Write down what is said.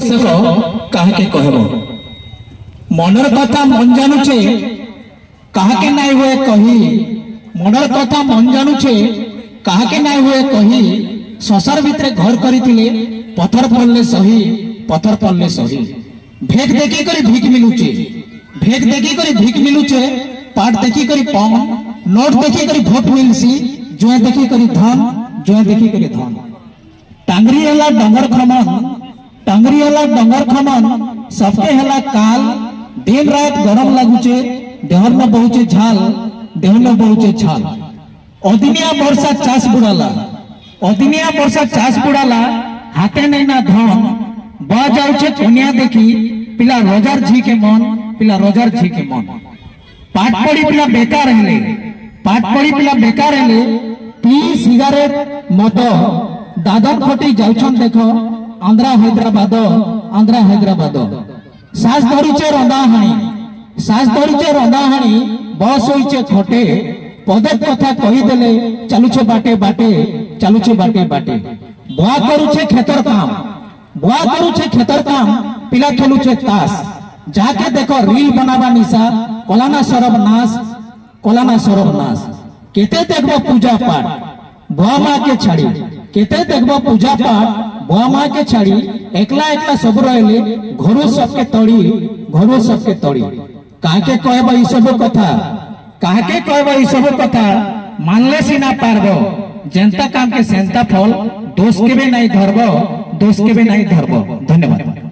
ଆବଶ୍ୟକ କାହାକେ କହିବ ମନର କଥା ମନ ଜାଣୁଛେ କାହାକେ ନାଇଁ ହୁଏ କହି ମନର କଥା ମନ ଜାଣୁଛେ କାହାକେ ନାଇଁ ହୁଏ କହି ସଂସାର ଭିତରେ ଘର କରିଥିଲେ ପଥର ପଡଲେ ସହି ପଥର ପଡଲେ ସହି ଭେକ ଦେଖି କରି ଭିକ ମିଲୁଛେ ଭେକ ଦେଖି କରି ଭିକ ମିଲୁଛେ पाठ देखी करी पम नोट देखी करी भोट मिलसी जुए देखी करी धन जुए देखी करी धन टांगरी हला डंगर खमन टांगरी हला डंगर खमन सबके हला काल दिन रात गरम लागुचे देहर में बहुचे झाल देह में बहुचे छाल अदिनिया वर्षा चाष बुड़ाला अदिनिया वर्षा चाष बुड़ाला हाथे नहीं ना धन बह जाउचे कन्या देखी पिला रोजार झी के मन पिला रोजार झी के मन पाठ पढ़ी पिला बेकार हेले पाठ पढ़ी पिला बेकार हेले पी सिगारेट मद दादन खटी जाउछन देखो आंध्रा हैदराबाद सास धरिचे रंदा हाणी बस होइचे खोटे पदे कथा कही देले चलुछे बाटे बाटे चलुछे बाटे बाटे बुआ करूछे खेतर काम पिला खेलुछे तास जाके देखो रील बनावा निशा कोलाना सरब नाश केते देखबो पूजा पाठ बुआ माँ के छाड़ी केते देखबो पूजा पाठ बुआ माँ के छाड़ी एकला एकला सब रहले घरो सबके तड़ी काहे कहबो ई सब कथा मानले सिना पारबो जनता काम के सेंता फल दोष के भी नहीं धरबो धन्यवाद।